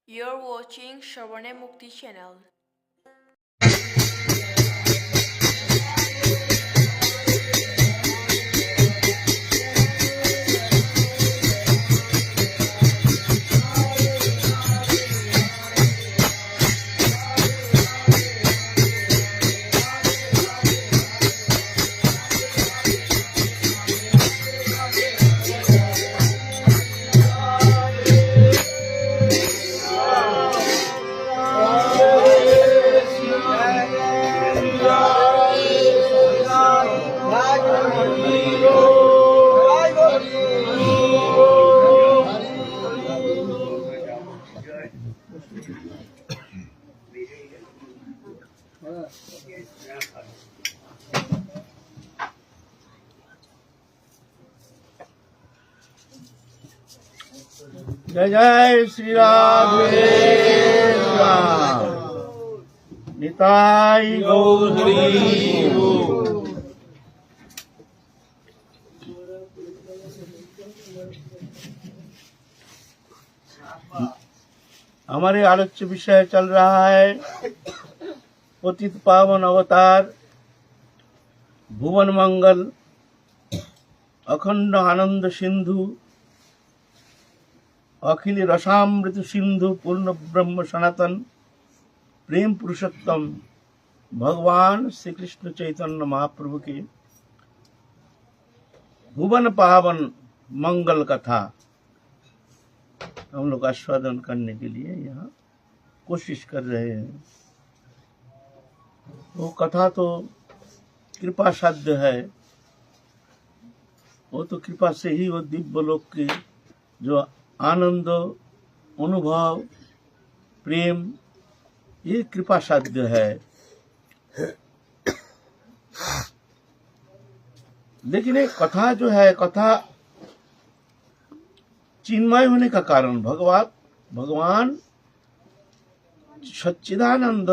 You're watching Shravane Mukti channel. जय जय श्री राम निताई गौर हरि बोल। हमारे आलोच्य विषय चल रहा है पतित पावन अवतार भुवन मंगल अखंड आनंद सिंधु अखिल रसामृत सिंधु पूर्ण ब्रह्म सनातन प्रेम पुरुषोत्तम भगवान श्री कृष्ण चैतन्य महाप्रभु के भुवन पावन मंगल कथा हम लोग आस्वादन करने के लिए यहाँ कोशिश कर रहे हैं। वो कथा तो कृपा साध्य है, वो तो कृपा से ही वो दिव्य लोक की जो आनंद अनुभव प्रेम ये कृपा साध्य है। लेकिन एक कथा जो है कथा चिन्मय होने का कारण भगवान सच्चिदानंद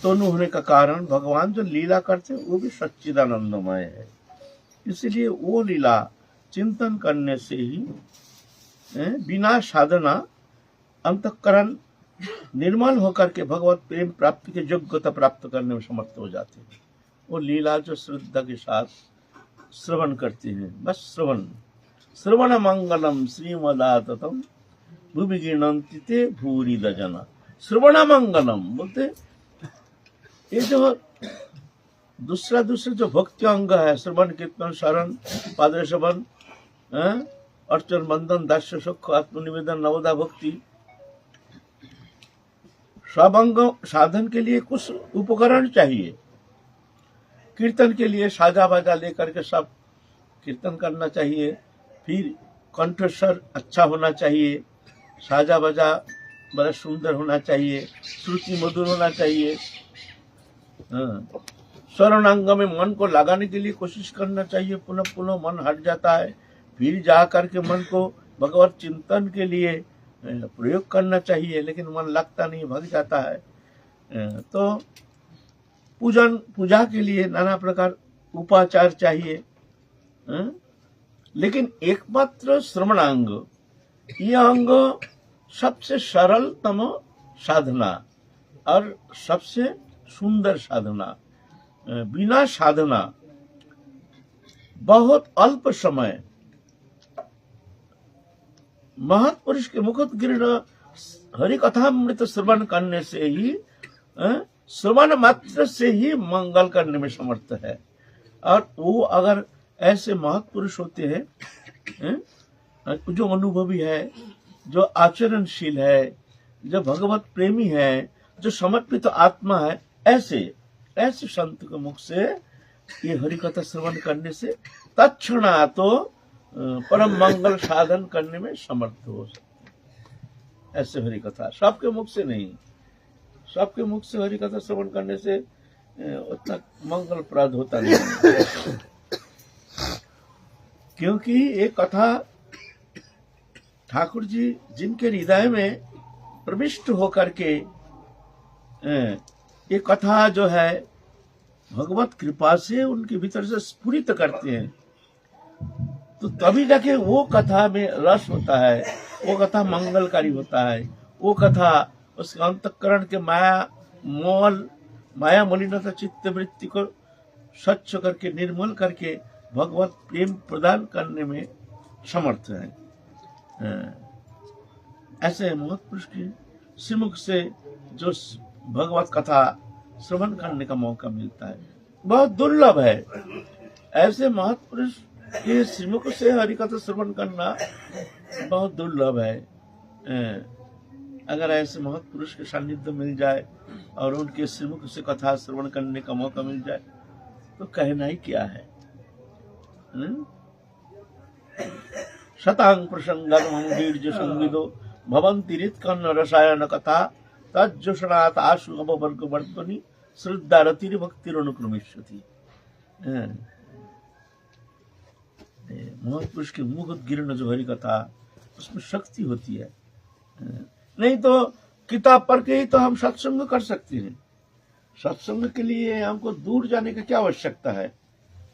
तनु होने का कारण भगवान जो लीला करते हैं वो भी सच्चिदानंदमय है। इसलिए वो लीला चिंतन करने से ही बिना साधना अंतःकरण निर्मल होकर के भगवत प्रेम प्राप्ति के योग्यता प्राप्त करने में समर्थ हो जाते हैं। वो लीला जो श्रद्धा के साथ श्रवण करते हैं, बस श्रवण मंगलम श्रीमदाततम भूमि गिनंति ते भूरि दजना। श्रवण मंगलम बोलते ये जो दूसरा जो भक्ति अंग है श्रवण कीर्तन शरण पाद श्रवण अर्चन बंधन दास्य सुख आत्मनिवेदन नवदा भक्ति सब अंग साधन के लिए कुछ उपकरण चाहिए। कीर्तन के लिए साजा बाजा लेकर के सब कीर्तन करना चाहिए, फिर कंठस्वर अच्छा होना चाहिए, साजा बाजा बड़ा सुंदर होना चाहिए, श्रुति मधुर होना चाहिए। शरणांग में मन को लगाने के लिए कोशिश करना चाहिए, पुनः पुनः मन हट जाता है, फिर जा करके मन को भगवत चिंतन के लिए प्रयोग करना चाहिए, लेकिन मन लगता नहीं, भग जाता है। तो पूजा के लिए नाना प्रकार उपाचार चाहिए, लेकिन एकमात्र श्रवणांग यह अंग सबसे सरलतम साधना और सबसे सुंदर साधना। बिना साधना बहुत अल्प समय महत पुरुष के मुकुट गिरण हरि कथामृत श्रवण करने से ही श्रवण मात्र से ही मंगल करने में समर्थ है। और वो अगर ऐसे महत पुरुष होते हैं जो अनुभवी है, जो आचरणशील है, जो भगवत प्रेमी है, जो समर्पित आत्मा है, ऐसे संत के मुख से ये हरि कथा श्रवण करने से तत्क्षणा तो परम मंगल साधन करने में समर्थ हो सकते। ऐसे हरि कथा सबके मुख से नहीं, सबके मुख से हरि कथा श्रवण करने से उतना मंगल प्रद होता नहीं, क्योंकि ये कथा ठाकुर जी जिनके हृदय में प्रविष्ट होकर के ये कथा जो है भगवत कृपा से उनके भीतर से स्फुरित करते हैं, तो तभी जाके वो कथा में रस होता है, वो कथा मंगलकारी होता है, वो कथा उसके अंतःकरण के माया मलिनता चित्त वृत्ति को स्वच्छ करके निर्मल करके भगवत प्रेम प्रदान करने में समर्थ है। ऐसे महापुरुष की श्रीमुख से जो भगवत कथा श्रवण करने का मौका मिलता है बहुत दुर्लभ है। ऐसे महापुरुष के श्रीमुख से हरिकथा श्रवण करना बहुत दुर्लभ है। अगर ऐसे महापुरुष के सानिध्य मिल जाए और उनके श्रीमुख से कथा श्रवण करने का मौका मिल जाए तो कहना ही क्या है। शतांग प्रसंगम वीर्य संविदो भवन्ति रित्कन्न रसायन कथा तज्जोषणात् आशु अवर्ग वर्तनी श्रद्धा रतिर भक्तिर अनुक्रमिष्यति। महापुरुष के मुखोद्गीर्ण जो हरि कथा उसमें शक्ति होती है। नहीं तो किताब पढ़ के ही तो हम सत्संग कर सकते हैं। सत्संग के लिए हमको दूर जाने की क्या आवश्यकता है,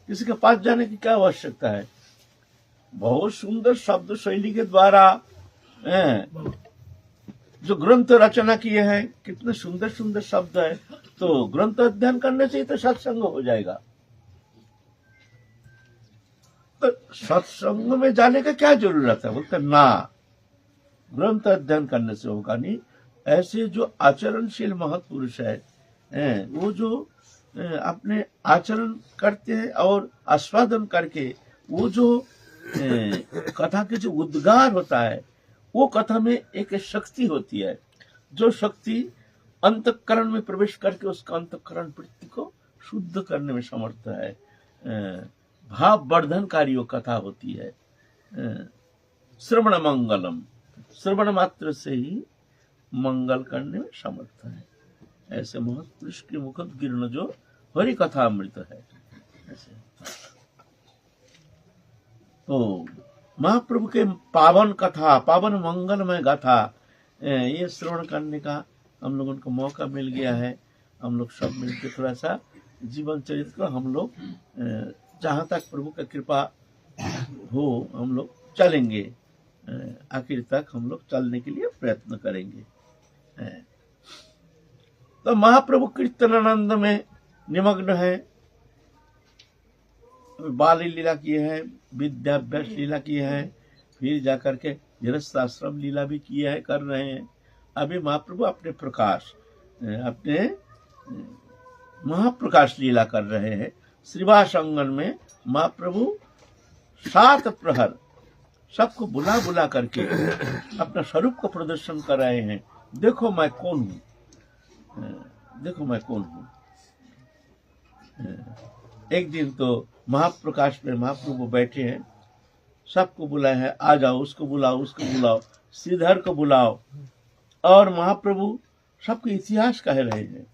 किसी के पास जाने की क्या आवश्यकता है। बहुत सुंदर शब्द शैली के द्वारा जो ग्रंथ रचना किए हैं, कितने सुंदर सुंदर शब्द है, तो ग्रंथ अध्ययन करने से ही तो सत्संग हो जाएगा। तो सत्संग में जाने का क्या जरूरत है, बोलते ना ग्रंथ अध्ययन करने से होगा नहीं। ऐसे जो आचरणशील महत्पुरुष है वो जो अपने आचरण करते हैं और आस्वादन करके वो जो कथा के जो उद्गार होता है वो कथा में एक शक्ति होती है, जो शक्ति अंतःकरण में प्रवेश करके उसका अंतःकरण वृत्ति को शुद्ध करने में समर्थ है। भाव वर्धनकारी वो कथा होती है। श्रवण मंगलम, श्रवण मात्र से ही मंगल करने में समर्थ है। ऐसे महापुरुष के मुखोद्गीर्ण जो हरि कथा अमृत है। ऐसे तो महाप्रभु के पावन कथा, पावन मंगलमय गाथा ये श्रवण करने का हम लोगों को मौका मिल गया है। हम लोग सब मिलकर थोड़ा सा जीवन चरित्र को हम लोग जहाँ तक प्रभु का कृपा हो हम लोग चलेंगे, आखिर तक हम लोग चलने के लिए प्रयत्न करेंगे। तो महाप्रभु कीर्तनानंद में निमग्न है। बाल लीला किए हैं, विद्याभ्यास लीला किए हैं, फिर जाकर के गृहस्थाश्रम लीला भी किए हैं, कर रहे हैं। अभी महाप्रभु अपने प्रकाश, अपने महाप्रकाश लीला कर रहे हैं। श्रीवास अंगन में महाप्रभु 7 प्रहर सबको बुला बुला करके अपना स्वरूप को प्रदर्शन कर रहे हैं। देखो मैं कौन हूँ, देखो मैं कौन हूँ। एक दिन तो महाप्रकाश में महाप्रभु बैठे हैं, सबको बुलाए हैं, आ जाओ, उसको बुलाओ, उसको बुलाओ, श्रीधर को बुलाओ, और महाप्रभु सबके इतिहास कह रहे हैं,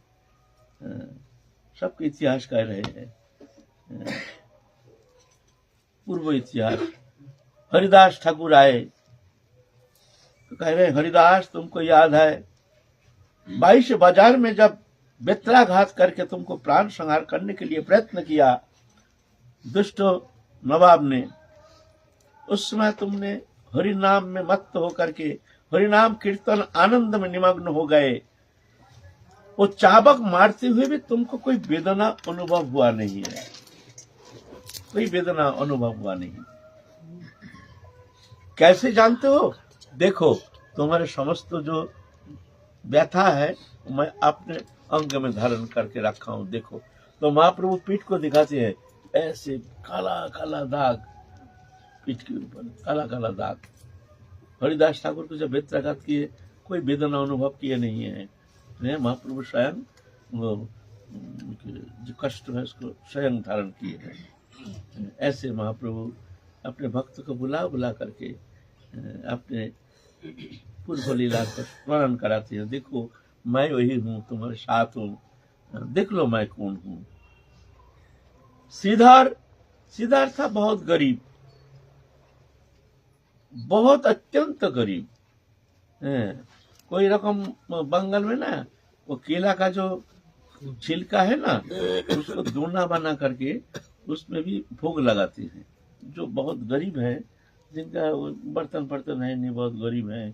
सबके इतिहास कह रहे हैं, पूर्व इतिहास। हरिदास ठाकुर आए तो कह रहे हरिदास तुमको याद है 22 बाजार में जब बेत्राघात करके तुमको प्राण संहार करने के लिए प्रयत्न किया दुष्ट नवाब ने, उस समय तुमने हरि नाम में मत्त होकर के हरि नाम कीर्तन आनंद में निमग्न हो गए। वो चाबक मारते हुए भी तुमको कोई वेदना अनुभव हुआ नहीं है, कोई वेदना अनुभव हुआ नहीं। कैसे जानते हो? देखो तुम्हारे समस्त जो व्यथा है मैं अपने अंग में धारण करके रखा हूं, देखो। तो महाप्रभु पीठ को दिखाते हैं, ऐसे काला काला दाग पीठ के ऊपर, काला काला दाग। हरिदास ठाकुर को जब बेत्राघात किए कोई वेदना अनुभव किए नहीं है। महाप्रभु स्वयं वो जो कष्ट है उसको स्वयं धारण किए हैं। ऐसे महाप्रभु अपने भक्त को बुला बुला करके अपने पूर्व लीला को स्मरण कराते हैं। देखो मैं वही हूँ, तुम्हारे साथ हूँ, देख लो मैं कौन हूँ। श्रीधर था बहुत गरीब, बहुत अत्यंत गरीब। कोई रकम बंगाल में ना वो केला का जो छिलका है ना उसको दोना बना करके उसमें भी भोग लगाते हैं। जो बहुत गरीब है, जिनका बर्तन है नहीं, बहुत गरीब है,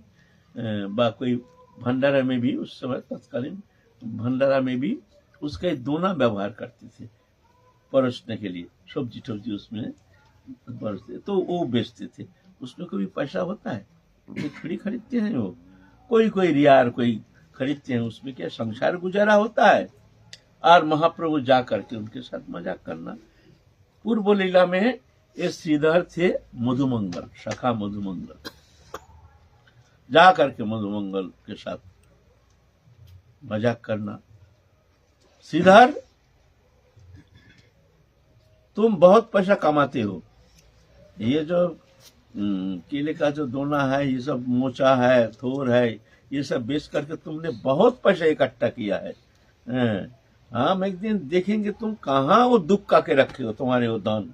बा कोई भंडारा में भी उस समय तत्कालीन भंडारा में भी उसका दोना व्यवहार करते थे परोसने के लिए, सब्जी टब्जी उसमें परोसते तो वो बेचते थे। उसमें कोई पैसा होता है? खड़ी खरीदते हैं वो, कोई रियार कोई खरीदते हैं, उसमें क्या संसार गुजारा होता है। और महाप्रभु जा करके उनके साथ मजाक करना। पूर्व लीला में ये श्रीधर थे मधुमंगल, सखा मधुमंगल, जा करके मधुमंगल के साथ मजाक करना। श्रीधर तुम बहुत पैसा कमाते हो, ये जो केले का जो दोना है, ये सब मोचा है, थोर है, ये सब बेच करके तुमने बहुत पैसा इकट्ठा किया है। हम एक दिन देखेंगे तुम कहाँ वो दुख का के रखे हो तुम्हारे वो दान।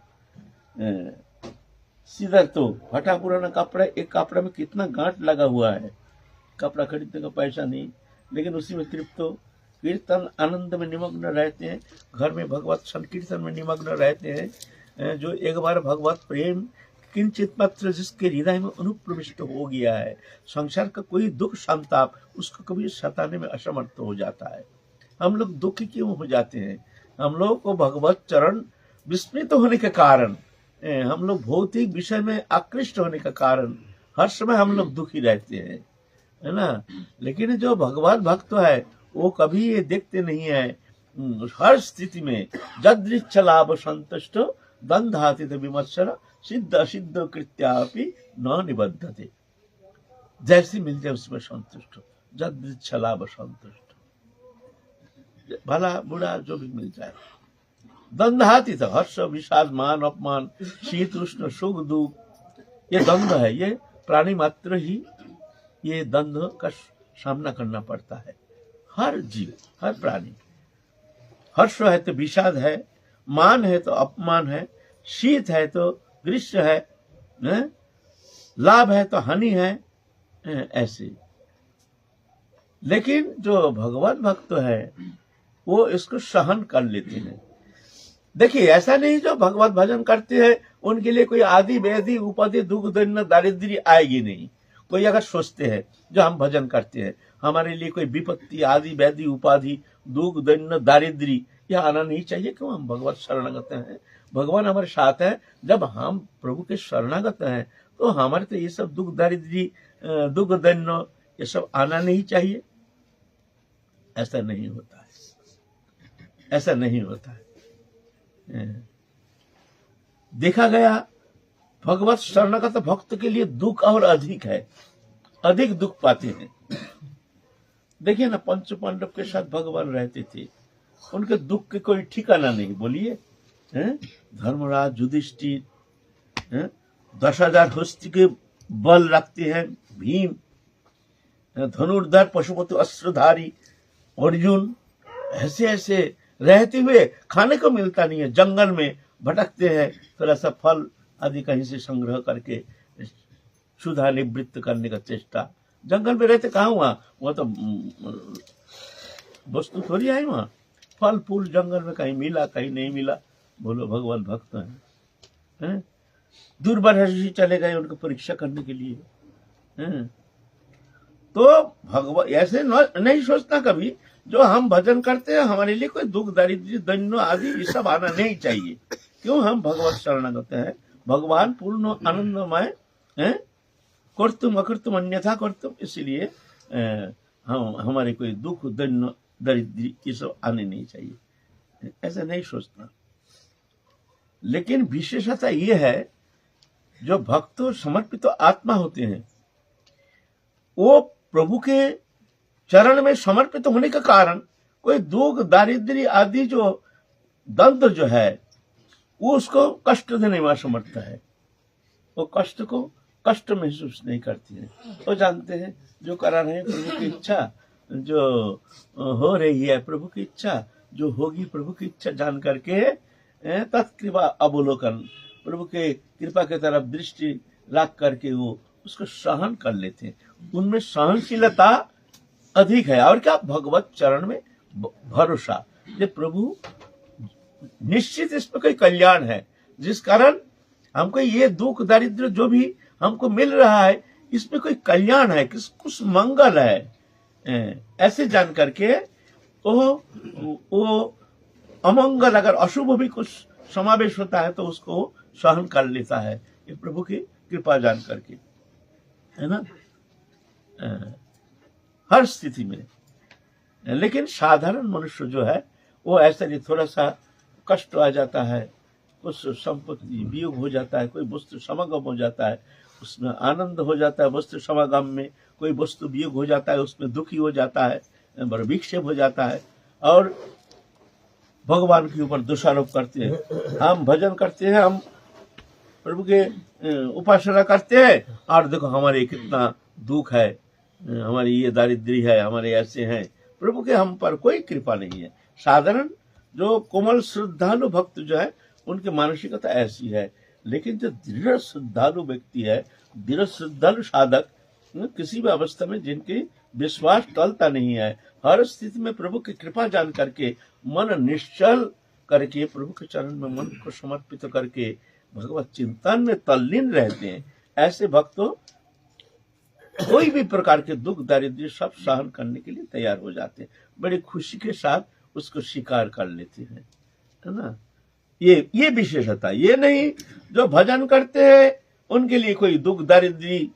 सीधा तो फटा पुराना कपड़ा, एक कपड़ा में कितना गांठ लगा हुआ है, कपड़ा खरीदने का पैसा नहीं, लेकिन उसी में तृप्त हो। कीर्तन आनंद में निमग्न रहते हैं, घर में भगवत संकीर्तन में निमग्न रहते हैं। जो एक बार भगवत प्रेम किंचित मात्र जिसके हृदय में अनुप्रविष्ट हो गया है, संसार का कोई दुख संताप उसको कभी सताने में असमर्थ हो जाता है। हम लोग दुखी क्यों हो जाते हैं? हम लोग को भगवत चरण विस्मृत होने के कारण, हम लोग भौतिक विषय में आकृष्ट होने का कारण हर समय हम लोग दुखी रहते हैं, है ना। लेकिन जो भगवान भक्त है वो कभी ये देखते नहीं है, हर स्थिति में जदृच्छ लाभ संतुष्ट दंधातीत विमत्सर सिद्ध असिद्ध कृत्यापि न निबद्धते। जैसी मिल जाए उसमें संतुष्ट, जदृच्छ लाभ संतुष्ट, भला बुरा जो भी मिल जाए। दंधातीत हर्ष विषाद मान अपमान शीत उष्ण सुख दुख, ये द्वंद्व है, ये प्राणी मात्र ही ये द्वंद्व का सामना करना पड़ता है। हर जीव, हर प्राणी, हर्ष है तो विषाद है, मान है तो अपमान है, शीत है तो ग्रीष्म है, लाभ है तो हानि है, ऐसे। लेकिन जो भगवान भक्त है वो इसको सहन कर लेते हैं। देखिए ऐसा नहीं जो भगवत भजन करते हैं उनके लिए कोई आदि व्याधि उपाधि दुख दैन्य दारिद्र्य आएगी नहीं। कोई अगर सोचते हैं जो हम भजन करते हैं हमारे लिए कोई विपत्ति आदि व्याधि उपाधि दुख दैन्य दारिद्र्य यह आना नहीं चाहिए, क्यों? हम भगवत शरणागत हैं, भगवान हमारे साथ है। जब हम प्रभु के शरणागत हैं तो हमारे तो ये सब दुख दारिद्र्य दुख दैन्य ये सब आना नहीं चाहिए। ऐसा नहीं होता है, ऐसा नहीं होता है। देखा गया भगवत शरणागत भक्त के लिए दुख और अधिक है, अधिक दुख पाते हैं। देखिए ना, पंच पांडव के साथ भगवान रहते थे, उनके दुख के कोई ठिकाना नहीं। बोलिए, धर्मराज युधिष्ठिर 10,000 हस्ती के बल रखते हैं, भीम धनुर्धर पशुपति अस्त्रधारी अर्जुन, ऐसे ऐसे रहते हुए खाने को मिलता नहीं है, जंगल में भटकते हैं, थोड़ा सा फल आदि कहीं से संग्रह करके क्षुधा निवृत्त करने का चेष्टा। जंगल में रहते कहाँ हुआ, वह तो वस्तु थोड़ी आई, वहां फल फूल जंगल में कहीं मिला कहीं नहीं मिला। बोलो भगवान भक्त हैं, दूरबरसी चले गए उनको परीक्षा करने के लिए। तो भगवान ऐसे नहीं सोचना कभी जो हम भजन करते हैं हमारे लिए कोई दुख दारिद्र्य दैन्य आदि ये सब आना नहीं चाहिए। क्यों? हम भगवत शरणागत हैं, भगवान पूर्ण आनंदमय है, कर्तुम अकर्तुम अन्यथा कर्तुम, इसलिए हम हमारे कोई दुख दैन्य दारिद्र्य ये सब आने नहीं चाहिए, ऐसा नहीं सोचना। लेकिन विशेषता ये है जो भक्त समर्पित आत्मा होते हैं वो प्रभु के चरण में समर्पित होने का कारण कोई दुख दारिद्र्य आदि जो द्वंद्व जो है वो उसको कष्ट देने में असमर्थ है। वो कष्ट को कष्ट महसूस नहीं करती है। वो जानते हैं जो करा रहे हैं प्रभु की इच्छा, जो हो रही है प्रभु की इच्छा, जो होगी प्रभु की इच्छा जान करके तत्कृपा अवलोकन, प्रभु के कृपा की तरफ दृष्टि रख करके वो उसको सहन कर लेते हैं। उनमें सहनशीलता अधिक है। और क्या? भगवत चरण में भरोसा, ये प्रभु निश्चित इसमें कोई कल्याण है, जिस कारण हमको ये दुख दारिद्र्य जो भी हमको मिल रहा है इसमें कोई कल्याण है, कुछ मंगल है। ऐसे जान करके वो अमंगल अगर अशुभ भी कुछ समावेश होता है तो उसको सहन कर लेता है, ये प्रभु की कृपा जान करके, है ना, हर स्थिति में। लेकिन साधारण मनुष्य जो है वो ऐसा नहीं, थोड़ा सा कष्ट आ जाता है, कुछ संपत्ति वियोग हो जाता है, कोई वस्तु समागम हो जाता है उसमें आनंद हो जाता है, वस्तु समागम में कोई वस्तु वियोग हो जाता है उसमें दुखी हो जाता है, बड़ा विक्षेप हो जाता है और भगवान के ऊपर दोषारोप करते हैं। हम भजन करते हैं, हम प्रभु के उपासना करते हैं और देखो हमारे कितना दुख है, हमारी ये दारिद्र्य है, हमारे ऐसे हैं, प्रभु के हम पर कोई कृपा नहीं है। साधारण जो कोमल श्रद्धालु भक्त जो है उनकी मानसिकता ऐसी है, लेकिन जो दृढ़ श्रद्धालु व्यक्ति है, दृढ़ श्रद्धालु साधक, किसी भी अवस्था में जिनकी विश्वास टलता नहीं है, हर स्थिति में प्रभु की कृपा जान करके मन निश्चल करके प्रभु के चरण में मन को समर्पित करके भगवत चिंतन में तल्लीन रहते हैं, ऐसे भक्तों कोई भी प्रकार के दुख दारिद्र्य सब सहन करने के लिए तैयार हो जाते हैं, बड़ी खुशी के साथ उसको स्वीकार कर लेते हैं, है ना। ये विशेषता, ये नहीं जो भजन करते हैं उनके लिए कोई दुख दारिद्र्य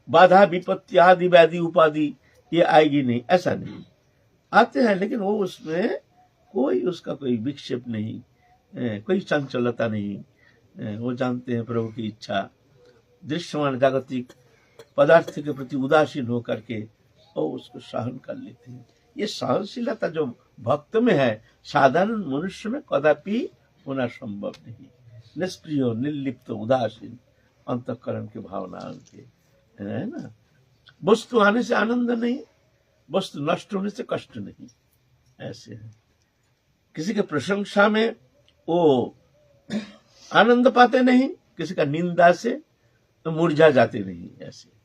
बाधा विपत्ति आदि व्याधि उपाधि ये आएगी नहीं, ऐसा नहीं, आते हैं लेकिन वो उसमें कोई उसका कोई विक्षेप नहीं, कोई चंचलता नहीं, वो जानते हैं प्रभु की इच्छा, दृश्यमान जागतिक पदार्थ के प्रति उदासीन होकर के और उसको सहन कर लेते हैं। ये सहनशीलता जो भक्त में है साधारण मनुष्य में कदापि होना संभव नहीं। निष्क्रिय निर्लिप्त उदासीन अंतःकरण की भावना उनके, है ना। वस्तु आने से आनंद नहीं, वस्तु नष्ट होने से कष्ट नहीं, ऐसे है। किसी के प्रशंसा में वो आनंद पाते नहीं, किसी का निंदा से तो मुरझा जाते नहीं, ऐसे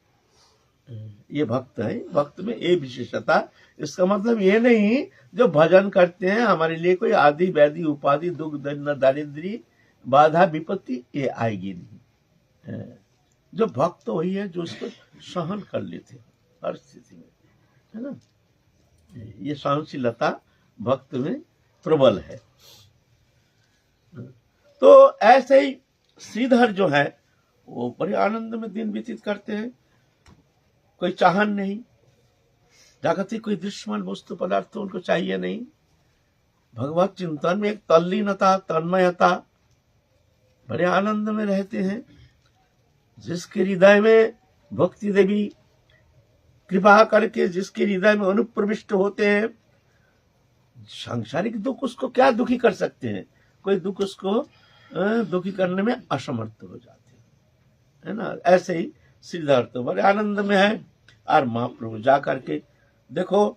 ये भक्त है। भक्त में ये विशेषता, इसका मतलब ये नहीं जो भजन करते हैं हमारे लिए कोई आदि व्याधि उपाधि दुख दारिद्र्य बाधा विपत्ति ये आएगी नहीं। जो भक्त वही है जो उसको सहन कर लेते हर स्थिति में, है ना। ये सहनशीलता भक्त में प्रबल है। तो ऐसे ही श्रीधर जो है वो बड़े आनंद में दिन व्यतीत करते हैं, कोई चाहन नहीं, जागतिक कोई दृश्यमान वस्तु पदार्थ तो उनको चाहिए नहीं, भगवत चिंतन में एक तल्लीनता तन्मयता, बड़े आनंद में रहते हैं। जिसके हृदय में भक्ति देवी कृपा करके जिसके हृदय में अनुप्रविष्ट होते हैं, सांसारिक दुख उसको क्या दुखी कर सकते हैं, कोई दुख उसको दुखी करने में असमर्थ हो जाते हैं, है ना। ऐसे ही श्रीधर तो बड़े आनंद में है। और महाप्रभु जा करके देखो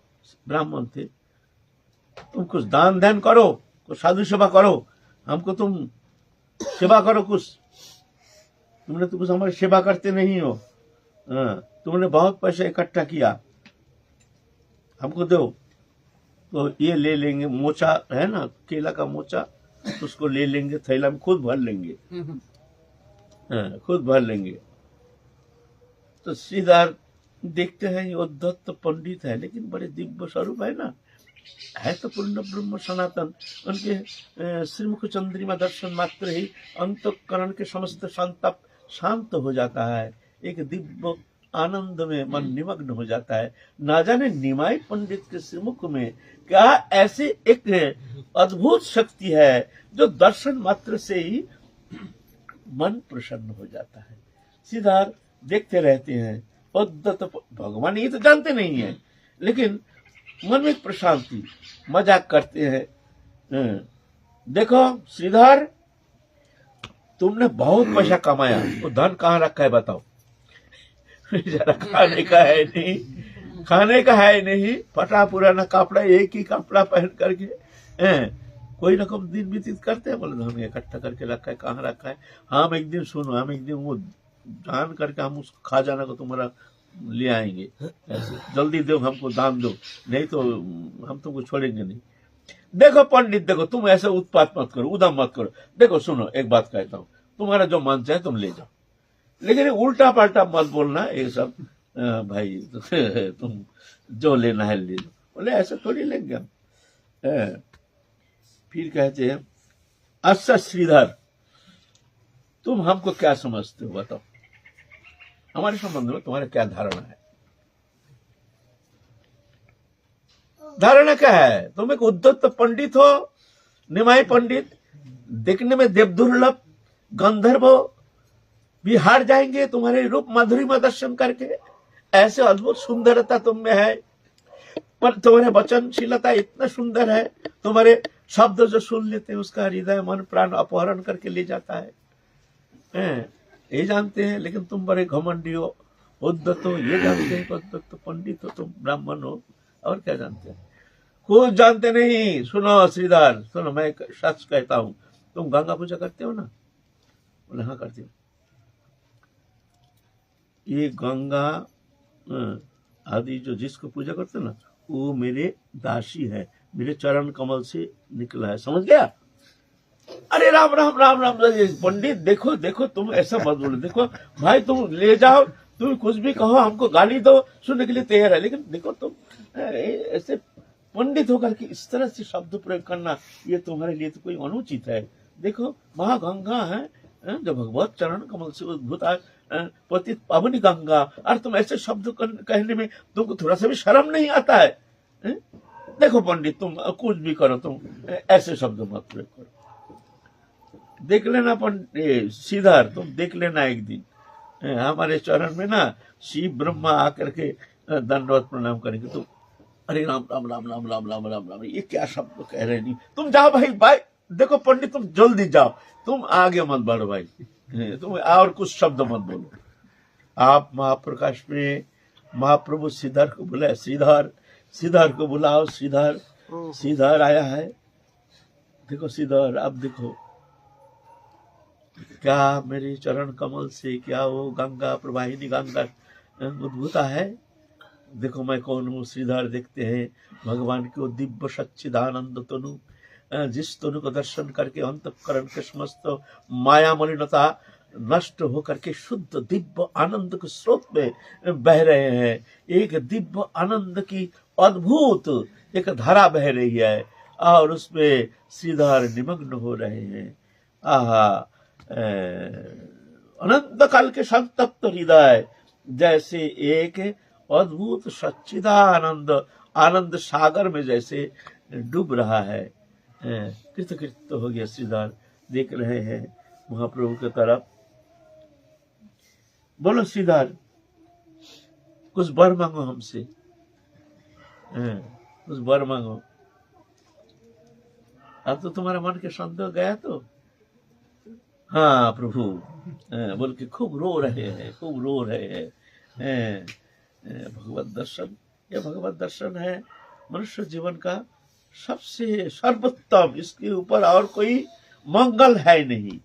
ब्राह्मण थे, तुम कुछ दान ध्यान करो, कुछ साधु सेवा करो, हमको तुम सेवा करो, कुछ तुमने तो कुछ हमारी सेवा करते नहीं हो, तुमने बहुत पैसा इकट्ठा किया, हमको दो। तो ये ले लेंगे, मोचा है ना केला का मोचा, उसको ले लेंगे, थैला में खुद भर लेंगे, खुद भर लेंगे। तो श्रीधर देखते हैं ये उद्धत पंडित है लेकिन बड़े दिव्य स्वरूप है ना, है तो पूर्ण ब्रह्म सनातन। उनके श्रीमुख चंद्रिमा दर्शन मात्र ही अंतःकरण के समस्त संताप शांत हो जाता है, एक दिव्य आनंद में मन निमग्न हो जाता है। ना जाने निमाई पंडित के श्रीमुख में क्या ऐसे एक अद्भुत शक्ति है जो दर्शन मात्र से ही मन प्रसन्न हो जाता है। श्रीधर देखते रहते हैं, उद्धत भगवान ये तो जानते नहीं है लेकिन मन में प्रशांति, मजाक करते हैं। देखो श्रीधर तुमने बहुत पैसा कमाया, वो धन कहाँ रखा है बताओ। जरा खाने का है नहीं, खाने का है नहीं, फटा पुराना कपड़ा, एक ही कपड़ा पहन करके कोई रकम दिन व्यतीत करते हैं। बोले हमने इकट्ठा करके रखा है, कहाँ रखा है। हम एक दिन सुनो, हम एक दिन वो जान करके हम उसको खा जाना को तुम्हारा ले आएंगे, जल्दी दो, हमको दान दो, नहीं तो हम तुमको छोड़ेंगे नहीं। देखो पंडित, देखो तुम ऐसे उत्पात मत करो, उदम मत करो। देखो सुनो, एक बात कहता हूँ, तुम्हारा जो मन चाहे तुम ले जाओ, लेकिन उल्टा पलटा मत बोलना ये सब भाई। तुम जो लेना है ले लो। बोले ऐसे थोड़ी लेंगे हम। फिर कहते हैं अच्छा श्रीधर, तुम हमको क्या समझते हो, बताओ, हमारे संबंध में तुम्हारा क्या धारणा है? धारणा क्या है? तुम एक उद्धत पंडित हो, निमाई पंडित, देखने में देवदुर्लभ गंधर्व हो, भी हार जाएंगे तुम्हारे रूप माधुरिमा दर्शन करके। ऐसे अद्भुत सुंदरता तुम में है, पर तुम्हारे वचनशीलता इतना सुंदर है, तुम्हारे शब्द जो सुन लेते हैं उसका हृदय मन प्राण अपहरण करके ले जाता है। ये जानते हैं, लेकिन तुम बड़े घमंडी हो, उद्धत हो, ये जानते हैं उद्धत पंडित हो, तुम ब्राह्मण हो, और क्या जानते हैं? कुछ जानते नहीं। सुनो श्रीधर, सुनो, मैं एक सच कहता हूं, तुम गंगा पूजा करते हो ना? बोले हाँ करती हूँ। ये गंगा आदि जो जिसको पूजा करते ना, वो मेरे दासी है, मेरे चरण कमल से निकला है, समझ गया? अरे राम राम राम राम, पंडित देखो देखो, तुम ऐसा मत बोलो, देखो भाई तुम ले जाओ, तुम कुछ भी कहो, हमको गाली दो, सुनने के लिए तैयार है, लेकिन देखो तुम ऐसे पंडित होकर के इस तरह से शब्द प्रयोग करना, ये तुम्हारे लिए तो कोई अनुचित है। देखो महागंगा है, जो भगवत चरण कमल से उद्भूत पतित पावनी गंगा, और तुम ऐसे शब्द कहने में तुमको थोड़ा सा भी शर्म नहीं आता है? देखो पंडित, तुम कुछ भी करो, तुम ऐसे शब्द मत प्रयोग करो। देख लेना पंडित श्रीधर, तुम देख लेना एक दिन हमारे चरण में ना शिव ब्रह्मा आकर के दंडवत प्रणाम करेंगे, तुम अरे राम राम राम राम राम राम राम राम, ये क्या शब्द कह रहे नहीं। तुम जाओ भाई, भाई देखो पंडित, तुम जल्दी जाओ, तुम आगे मत बढ़ो भाई, तुम और कुछ शब्द मत बोलो। आप महाप्रकाश में महाप्रभु श्रीधर को बुलाए, श्रीधर, श्रीधर को बुलाओ, श्रीधर, श्रीधर आया है। देखो श्रीधर, अब देखो क्या मेरे चरण कमल से क्या वो गंगा प्रवाहिनी गंगा उद्भूता है? देखो मैं कौन हूँ। श्रीधर देखते हैं भगवान की वो दिव्य सच्चिदानंद तनु, जिस तनु को दर्शन करके अंतःकरण के समस्त माया मलिनता नष्ट होकर के शुद्ध दिव्य आनंद के स्रोत में बह रहे हैं। एक दिव्य आनंद की अद्भुत एक धारा बह रही है, और उसमें श्रीधर निमग्न हो रहे हैं। आहा, अनंत काल के संतप्त हृदय जैसे एक अद्भुत सच्चिदानंद आनंद सागर में जैसे डूब रहा है। कृतकृत हो गया श्रीधर, देख रहे हैं महाप्रभु की तरफ। बोलो श्रीधर, कुछ वर मांगो हमसे, कुछ वर मांगो। अब तो तुम्हारा मन के संदेह गया तो हाँ प्रभु, बोल के खूब रो रहे हैं, खूब रो रहे हैं। भगवत दर्शन, यह भगवत दर्शन है मनुष्य जीवन का सबसे सर्वोत्तम, इसके ऊपर और कोई मंगल है नहीं।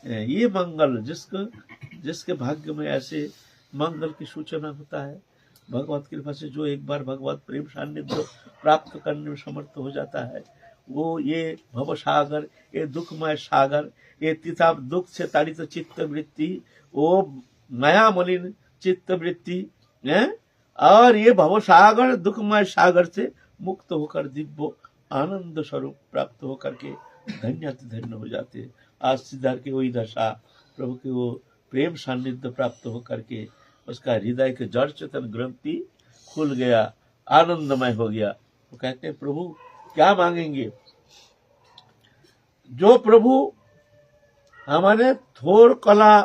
ये मंगल जिसके भाग्य में ऐसे मंगल की सूचना होता है, भगवत कृपा से जो एक बार भगवत प्रेम सान्निध्य प्राप्त करने में समर्थ हो जाता है, वो ये भव सागर, ये दुखमय सागर, ये तिताब दुख से ताड़ित चित्त वृत्ति, वो नया मलिन चित्त वृत्ति, और ये भव सागर दुखमय सागर से मुक्त होकर दिव्य आनंद स्वरूप प्राप्त होकर के धन्य हो जाते हैं। आज श्रीधर की वही दशा, प्रभु के वो प्रेम सान्निध्य प्राप्त होकर के उसका हृदय के जड़ चेतन ग्रंथि खुल गया, आनंदमय हो गया। वो कहते हैं प्रभु क्या मांगेंगे? जो प्रभु हमारे थोड़ कला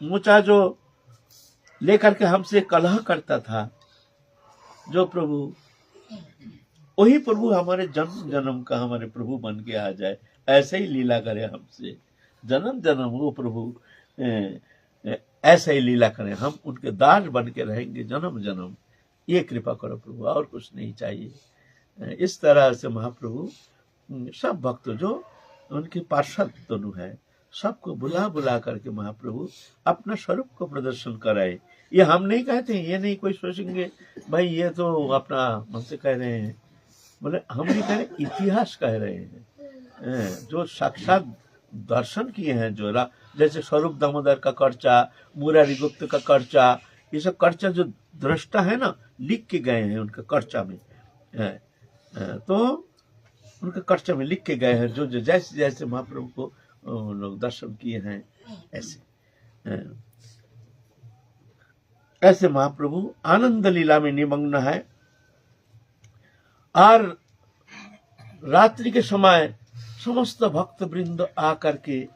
मुचा जो लेकर के हमसे कलह करता था, जो प्रभु, वही प्रभु हमारे जन्म जन्म का हमारे प्रभु बन के आ जाए, ऐसे ही लीला करे हमसे जन्म जन्म। वो प्रभु ऐसे ही लीला करें, हम उनके दास बन के रहेंगे जन्म जन्म। ये कृपा करो प्रभु, और कुछ नहीं चाहिए। इस तरह से महाप्रभु सब भक्त जो उनके पार्षद तनु है, सबको बुला बुला करके महाप्रभु अपना स्वरूप को प्रदर्शन कराए। ये हम नहीं कहते हैं, ये नहीं कोई सोचेंगे भाई ये तो अपना मन से कह रहे हैं। बोले हम नहीं कह रहे, इतिहास कह रहे हैं, जो साक्षात दर्शन किए हैं, जो जैसे स्वरूप दामोदर का कर्चा, मुरारी गुप्त का कर्चा, ये सब कर्चा जो दृष्टा है ना, लिख के गए हैं उनके कर्चा में, तो उनके कर्चा में लिख के गए हैं जो जो जैसे जैसे महाप्रभु को लोग दर्शन किए हैं ऐसे। ऐसे महाप्रभु आनंद लीला में निमग्न है। और रात्रि के समय समस्त भक्त वृंद आकर के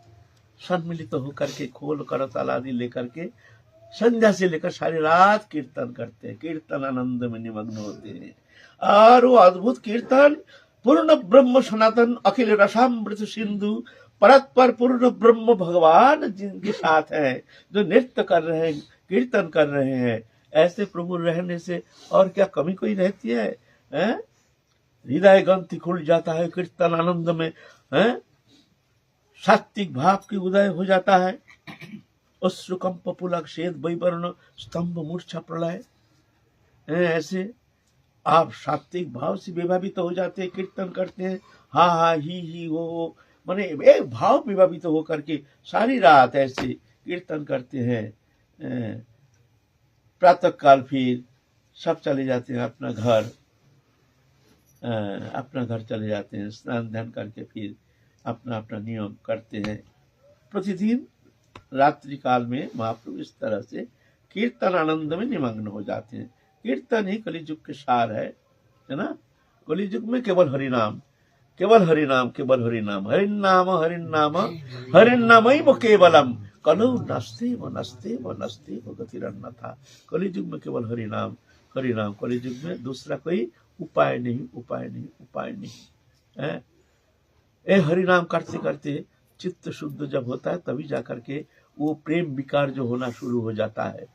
सम्मिलित होकर के खोल करताल आदि लेकर के संध्या से लेकर सारी रात कीर्तन करते हैं, कीर्तन आनंद में निमग्न होते हैं। और वो अद्भुत कीर्तन पूर्ण ब्रह्म सनातन अखिल रसामृत सिंधु परत्पर पूर्ण ब्रह्म भगवान जिनके साथ हैं, जो नृत्य कर रहे हैं, कीर्तन कर रहे हैं, ऐसे प्रभु रहने से और क्या कमी कोई रहती है? हृदय ग्रंथि खुल जाता है कीर्तन आनंद में, सात्विक भाव की उदय हो जाता है। अश्रुकंप पुलक शेद वैवर्ण स्तंभ मूर्छा प्रलय, ऐसे आप सात्विक भाव से विभावित तो हो जाते हैं, कीर्तन करते हैं, हा हा ही हो, माने एक भाव विभावित तो होकर के सारी रात ऐसे कीर्तन करते हैं। प्रातः काल फिर सब चले जाते हैं अपना घर चले जाते हैं, स्नान ध्यान करके फिर अपना अपना नियम करते हैं। प्रतिदिन रात्रि काल में महाप्रभु इस तरह से कीर्तन आनंद में निमग्न हो जाते हैं। कीर्तन ही कलिजुग के सार है ना। कलिजुग में केवल हरिनाम, केवल हरिनाम, केवल हरिनाम, हरिनाम हरिनाम हरिनामैव केवलम कलौ नस्तेव नस्तेव नस्तेव गतिरन्यथा। कलिजुग में केवल हरिनाम हरिनाम, कलिजुग में दूसरा कोई उपाय नहीं, उपाय नहीं, उपाय नहीं है। ए हरिनाम करते करते चित्त शुद्ध जब होता है तभी जाकर के वो प्रेम विकार जो होना शुरू हो जाता है।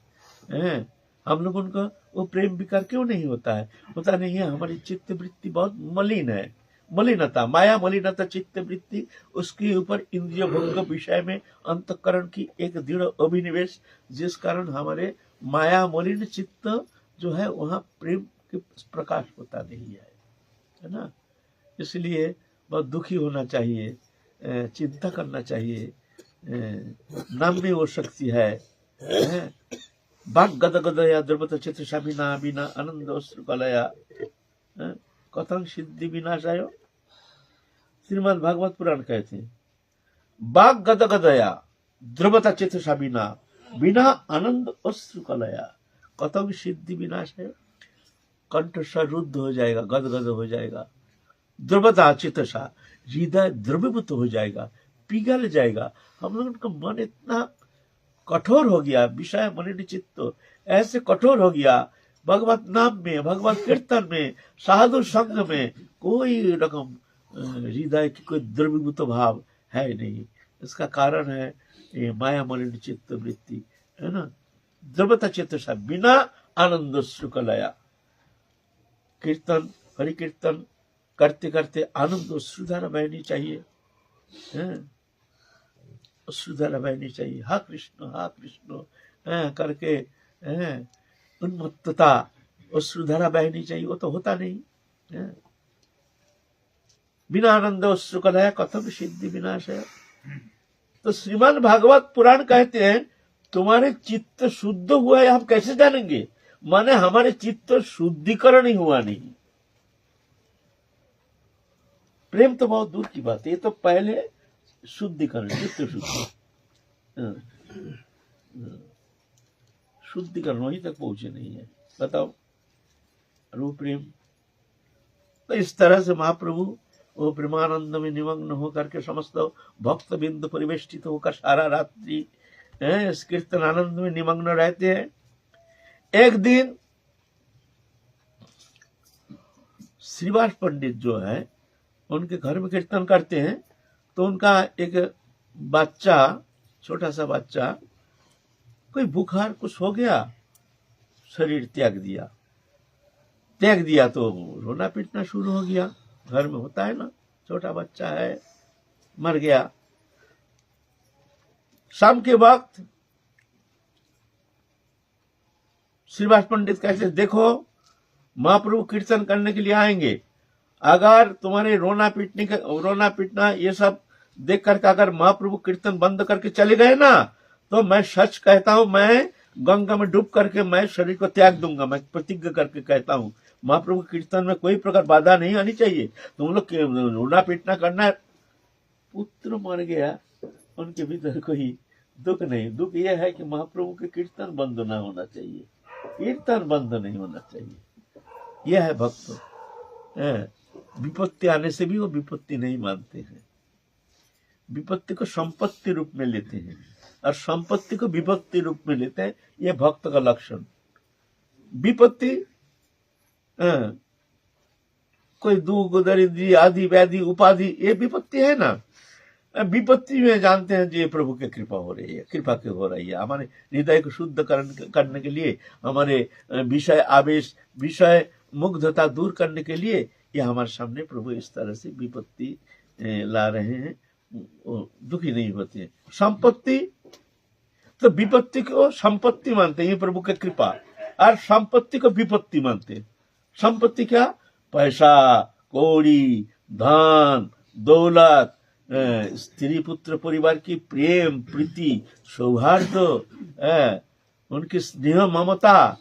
हम लोगों का वो प्रेम विकार क्यों नहीं होता है? होता नहीं है, हमारी चित्त वृत्ति बहुत मलिन है, मलिनता, माया मलिनता चित्त वृत्ति, उसके ऊपर इंद्रिय भोग विषय में अंतःकरण की एक दृढ़ अभिनिवेश, जिस कारण हमारे माया मलिन चित्त जो है वहां प्रेम के प्रकाश होता नहीं है ना। इसलिए बहुत दुखी होना चाहिए, चिंता करना चाहिए। नाम में वो शक्ति है। बाग गद गदया द्रवत चित्र शामिना बिना आनंद अश्रु कलया कथं सिद्धि विनाशाय। श्रीमद् भागवत पुराण कहते हैं बाग गद गदया द्रवत चित्र शामिना बिना आनंद अश्रु कलया कथं सिद्धि विनाशाय। कंठ सा रुद्ध हो जाएगा, गदगद हो जाएगा, द्रवता चित्तसा, हृदय द्रवीभूत हो जाएगा, पिघल जाएगा। हम लोगों का मन इतना कठोर हो गया, विषय मन चित्त ऐसे कठोर हो गया, भगवत नाम में, भगवत कीर्तन में, साधु संग में कोई रकम हृदय की कोई द्रवीभूत भाव है नहीं। इसका कारण है ये माया मलिन चित्त वृत्ति, है ना। द्रवता चित्तसा बिना आनंद शुक्लया। कीर्तन हरि कीर्तन करते करते आनंद अश्रुधारा बहनी चाहिए, अश्रुधारा बहनी चाहिए। हा कृष्ण करके उन्मत्तता अश्रुधारा बहनी चाहिए, वो तो होता नहीं। बिना आनंद अश्रु कलया कथम सिद्धि विनाशय। तो श्रीमद् भागवत पुराण कहते हैं तुम्हारे चित्त शुद्ध हुआ है, हम कैसे जानेंगे? माने हमारे चित्त शुद्धिकरण ही हुआ नहीं। प्रेम तो बहुत दूर की बात है, ये तो पहले शुद्धिकरण, चित्त शुद्धि, शुद्धिकरण वहीं तक पहुंचे नहीं है। बताओ रूप प्रेम। तो इस तरह से महाप्रभु वो प्रेमानंद में निमग्न होकर के समस्त भक्त बिंदु परिवेष्टित होकर सारा रात्रि इस कीर्तन आनंद में निमग्न रहते हैं। एक दिन श्रीवास पंडित जो है उनके घर में कीर्तन करते हैं, तो उनका एक बच्चा, छोटा सा बच्चा, कोई बुखार कुछ हो गया, शरीर त्याग दिया तो रोना पीटना शुरू हो गया। घर में होता है ना, छोटा बच्चा है, मर गया। शाम के वक्त श्रीवास पंडित कहते देखो महाप्रभु कीर्तन करने के लिए आएंगे, अगर तुम्हारे रोना पीटना ये सब देख करके अगर महाप्रभु कीर्तन बंद करके चले गए ना, तो मैं सच कहता हूं, मैं गंगा में डूब करके मैं शरीर को त्याग दूंगा, मैं प्रतिज्ञा करके कहता हूँ। महाप्रभु के कीर्तन में कोई प्रकार बाधा नहीं आनी चाहिए। तुम लोग रोना पीटना करना है। पुत्र मर गया, उनके भीतर कोई दुख नहीं। दुख यह है कि महाप्रभु के कीर्तन बंद ना होना चाहिए, कीर्तन बंद नहीं होना चाहिए। यह है भक्त। विपत्ति आने से भी वो विपत्ति नहीं मानते हैं, विपत्ति को संपत्ति रूप में लेते हैं और संपत्ति को विपत्ति रूप में लेते हैं। यह भक्त का लक्षण। विपत्ति कोई दुख दरिद्री आदि व्याधि उपाधि, ये विपत्ति है ना। विपत्ति में जानते हैं ये प्रभु की कृपा हो रही है, कृपा क्यों हो रही है। हमारे हृदय को शुद्ध करने के लिए, हमारे विषय आवेश विषय मुग्धता दूर करने के लिए ये हमारे सामने प्रभु इस तरह से विपत्ति ला रहे हैं। दुखी नहीं होते हैं। संपत्ति तो विपत्ति को संपत्ति मानते हैं, ये प्रभु की कृपा, और संपत्ति को विपत्ति मानते हैं। संपत्ति क्या? पैसा कौड़ी धन दौलत, स्त्री पुत्र परिवार की प्रेम प्रीति सौहार्द, उनकी स्नेह ममता,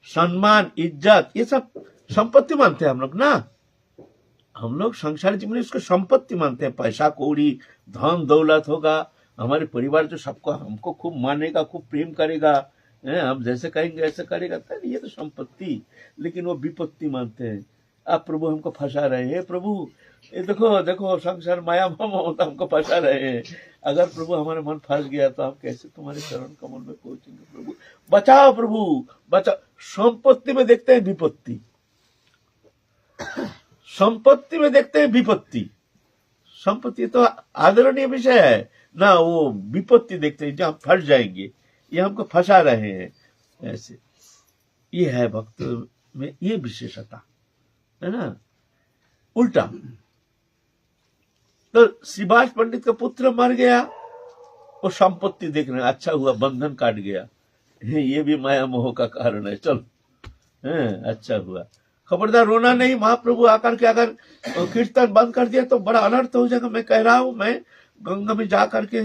सम्मान इज्जत, ये सब संपत्ति मानते हैं हम लोग ना। हम लोग संसार जीवन में इसको संपत्ति मानते हैं। पैसा कौड़ी धन दौलत होगा, हमारे परिवार जो सबको हमको खूब मानेगा, खूब प्रेम करेगा, हम जैसे कहेंगे ऐसे करेगा, तो ये तो संपत्ति। लेकिन वो विपत्ति मानते हैं। अब प्रभु हमको फंसा रहे हैं, प्रभु ये देखो देखो संसार माया ममता हमको फंसा रहे हैं। अगर प्रभु हमारे मन फंस गया तो हम कैसे तुम्हारे चरण कमल में पहुंचेंगे। प्रभु बचाओ, प्रभु बचाओ। संपत्ति में देखते हैं विपत्ति, संपत्ति में देखते हैं विपत्ति। संपत्ति तो आदरणीय विषय है ना, वो विपत्ति देखते हैं जहां फंस जाएंगे, ये हमको फंसा रहे हैं ऐसे। ये है भक्त में ये विशेषता है ना। उल्टा तो श्रीवास पंडित का पुत्र मर गया, वो संपत्ति देख रहे हैं, अच्छा हुआ बंधन काट गया, ये भी माया मोह का कारण है, चलो अच्छा हुआ। खबरदार रोना नहीं। महाप्रभु आकर के अगर कीर्तन बंद कर दिया तो बड़ा अनर्थ हो जाएगा। मैं कह रहा हूं, मैं गंगा में जा करके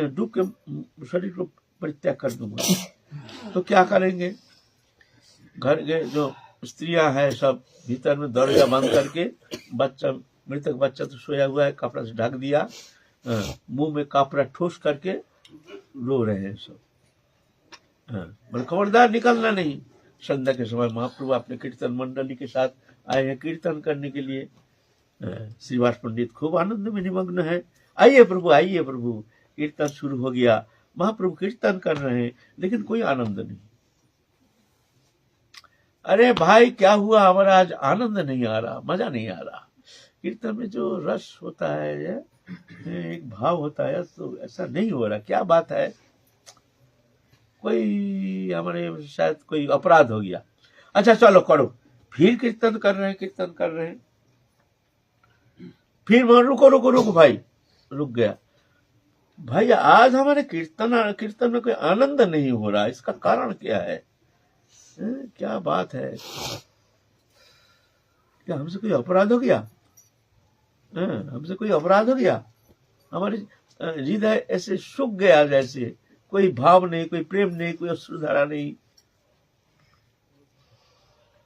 डूब के शरीर को परित्याग कर दूंगा। तो क्या करेंगे? घर के जो स्त्रियां हैं सब भीतर में दरवाजा बंद करके, बच्चा मृतक बच्चा तो सोया हुआ है, कपड़ा से ढक दिया, मुंह में कपड़ा ठोस करके रो रहे हैं सब। बोले खबरदार निकलना नहीं। संध्या के समय महाप्रभु अपने कीर्तन मंडली के साथ आए हैं कीर्तन करने के लिए। श्रीवास पंडित खूब आनंद में निमग्न है। आइए प्रभु, आइए प्रभु। कीर्तन शुरू हो गया, महाप्रभु कीर्तन कर रहे हैं, लेकिन कोई आनंद नहीं। अरे भाई क्या हुआ, हमारा आज आनंद नहीं आ रहा, मजा नहीं आ रहा। कीर्तन में जो रस होता है, एक भाव होता है, तो ऐसा नहीं हो रहा। क्या बात है? कोई हमारे शायद कोई अपराध हो गया। अच्छा चलो करो। फिर कीर्तन कर रहे हैं, कीर्तन कर रहे हैं। फिर रुको रुको रुको भाई, रुक गया भाई। आज हमारे कीर्तन में कोई आनंद नहीं हो रहा, इसका कारण क्या है? क्या बात है? क्या हमसे कोई अपराध हो गया? हमसे कोई अपराध हो गया? हमारे हृदय ऐसे सूख गया, जैसे कोई भाव नहीं, कोई प्रेम नहीं, कोई अश्रुधारा नहीं।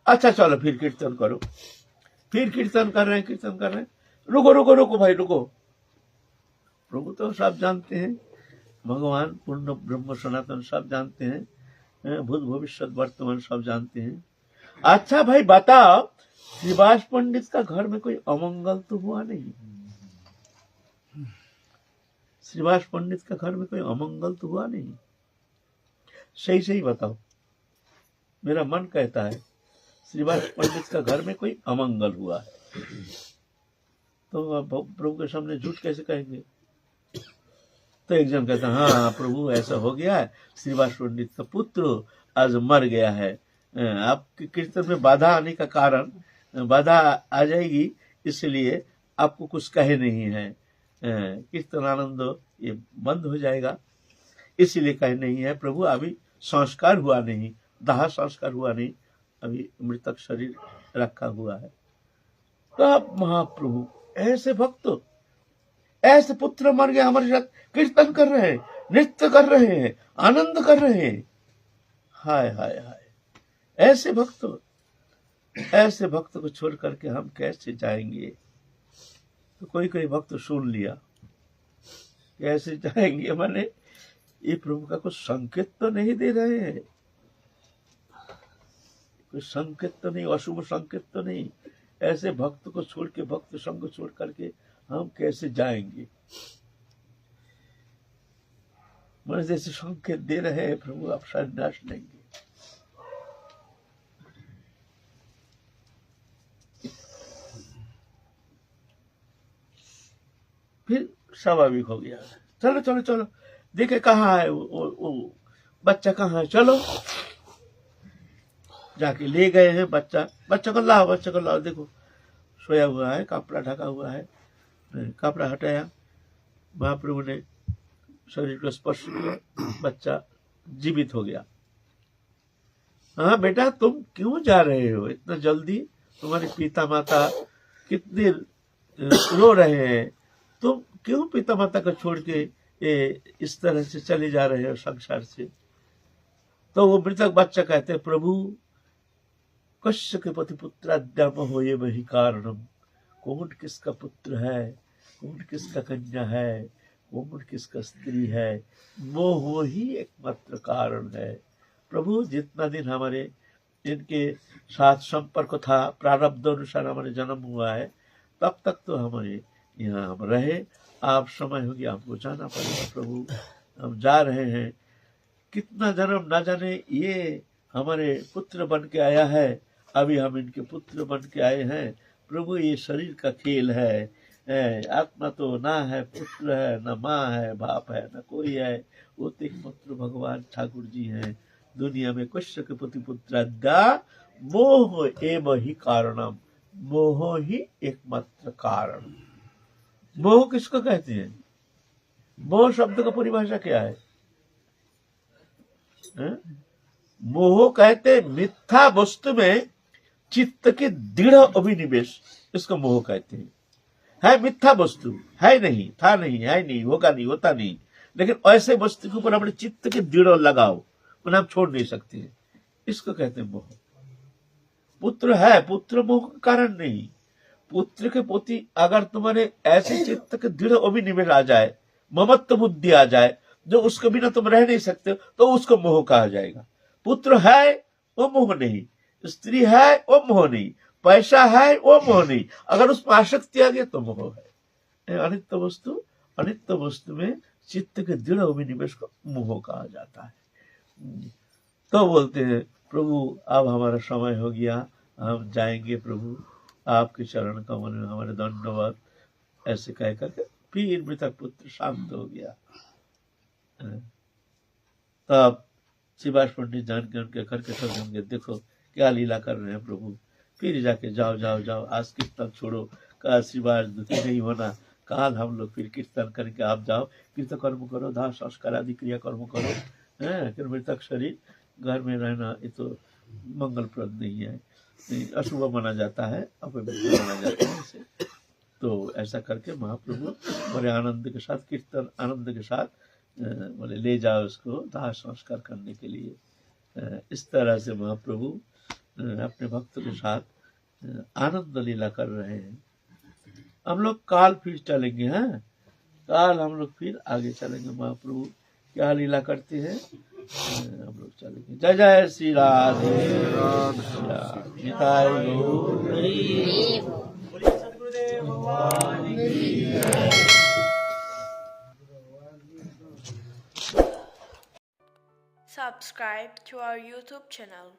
अच्छा चलो फिर कीर्तन करो। फिर कीर्तन कर रहे हैं, कीर्तन कर रहे हैं। रुको रुको रुको भाई रुको। प्रभु तो सब जानते हैं, भगवान पूर्ण ब्रह्म सनातन सब जानते हैं, भूत भविष्य वर्तमान सब जानते हैं। अच्छा भाई बताओ, श्रीवास पंडित का घर में कोई अमंगल तो हुआ नहीं? श्रीवास पंडित का घर में कोई अमंगल तो हुआ नहीं? सही सही बताओ। मेरा मन कहता है श्रीवास पंडित का घर में कोई अमंगल हुआ है। तो प्रभु के सामने झूठ कैसे कहेंगे? तो एक जन कहता है हाँ प्रभु ऐसा हो गया है, श्रीवास पंडित का पुत्र आज मर गया है। आपके कीर्तन में बाधा आने का कारण, बाधा आ जाएगी, इसलिए आपको कुछ कहे नहीं है। कीर्तन आनंद ये बंद हो जाएगा, इसलिए कहे नहीं है। प्रभु अभी संस्कार हुआ नहीं, दाह संस्कार हुआ नहीं, अभी मृतक शरीर रखा हुआ है। तो आप महाप्रभु ऐसे भक्त ऐसे पुत्र मर गए हमारे साथ, कीर्तन कर रहे हैं, नृत्य कर रहे हैं, आनंद कर रहे हैं। हाय हाय हाय, ऐसे भक्त को छोड़ करके हम कैसे जाएंगे? तो कोई भक्त सुन लिया, कैसे जाएंगे, माने ये प्रभु का कुछ संकेत तो नहीं दे रहे हैं, कोई संकेत तो नहीं, अशुभ संकेत तो नहीं। ऐसे भक्त को छोड़ के, भक्त संग छोड़ करके हम कैसे जाएंगे? मन जैसे संकेत दे रहे हैं, प्रभु आप संन्यास लेंगे। फिर स्वाभाविक हो गया, चलो चलो चलो, देखे कहाँ है वो बच्चा, कहाँ है, चलो। जाके ले गए हैं बच्चा को लाओ, देखो सोया हुआ है, कपड़ा ढका हुआ है। कपड़ा हटाया, महाप्रभु ने शरीर को स्पर्श किया, बच्चा जीवित हो गया। हाँ बेटा, तुम क्यों जा रहे हो इतना जल्दी? तुम्हारे पिता माता कितने रो रहे हैं, तुम क्यों पिता माता को छोड़ के इस तरह से चले जा रहे हो संसार से? तो वो मृतक बच्चा कहते हैं, प्रभु कश्य के पति पुत्राद्यम हो ये वही कारणम। कौन किसका पुत्र है, कौन किसका कन्या है, कौन किसका स्त्री है, मोह ही एकमात्र कारण है। प्रभु जितना दिन हमारे इनके साथ संपर्क था, प्रारब्ध अनुसार हमारे जन्म हुआ है, तब तक तो हमारे यहाँ हम रहे। आप समय हो गया, हमको जाना पड़ेगा प्रभु, हम जा रहे हैं। कितना जन्म ना जाने ये हमारे पुत्र बन के आया है, अभी हम इनके पुत्र बन के आए हैं। प्रभु ये शरीर का खेल है, आत्मा तो ना है, पुत्र है, न माँ है, बाप है, न कोई है, वो तो एकमात्र भगवान ठाकुर जी हैं। दुनिया में कश्य के पति पुत्राद्या मोह एव ही कारणम, मोह ही एकमात्र कारण। मोह किसको कहते हैं? मोह शब्द का परिभाषा क्या है? मोह कहते मिथ्या वस्तु में चित्त के दृढ़ अभिनिवेश, इसको मोह कहते हैं। है मिथ्या वस्तु, है नहीं, था नहीं, है नहीं, होगा नहीं, होता नहीं, लेकिन ऐसे वस्तु के ऊपर अपने चित्त के दृढ़ लगाओ, उन्हें हम छोड़ नहीं सकते हैं, इसको कहते हैं मोह। पुत्र है, पुत्र मोह का कारण नहीं। पुत्र के प्रति अगर तुम्हारे ऐसे चित्त के दृढ़ अभिनिवेश आ जाए, ममत्व बुद्धि आ जाए, जो उसके बिना तुम रह नहीं सकते, तो उसको मोह कहा जाएगा। पुत्र है वो मोह नहीं, स्त्री है वो मोह नहीं, पैसा है वो मोह नहीं, अगर उसमें आसक्ति आ गई तो मोह है। अनित्य वस्तु में चित्त के दृढ़ अभिनिवेश को मोह कहा जाता है। तो बोलते हैं, प्रभु अब हमारा समय हो गया, हम जाएंगे प्रभु, आपके चरण कमल में हमारे दंडवत, ऐसे कह करके फिर मृतक पुत्र शांत हो गया। तब शिवास पंडित जान के उनके घर के सब होंगे, देखो क्या लीला कर रहे हैं प्रभु। फिर जाके जाओ जाओ जाओ, आज कीर्तन छोड़ो, कल शिवास दुखी नहीं होना, कल हम लोग फिर कीर्तन करके आप जाओ, कीर्तन कर्म करो, दाह संस्कार आदि क्रिया कर्म करो। फिर मृतक शरीर घर में रहना ये तो मंगलप्रद नहीं है, अशुभ माना जाता है, अपवित्र माना जाता है इसे। तो ऐसा करके महाप्रभु बड़े आनंद के साथ, कीर्तन आनंद के साथ बोले ले जाओ उसको दाह संस्कार करने के लिए। इस तरह से महाप्रभु अपने भक्त के साथ आनंद लीला कर रहे हैं। हम लोग काल फिर चलेंगे, हैं काल हम लोग फिर आगे चलेंगे, महाप्रभु क्या लीला करते हैं हम लोग चलेंगे। जय जय श्री राधे निताय गौर। Subscribe to our YouTube channel.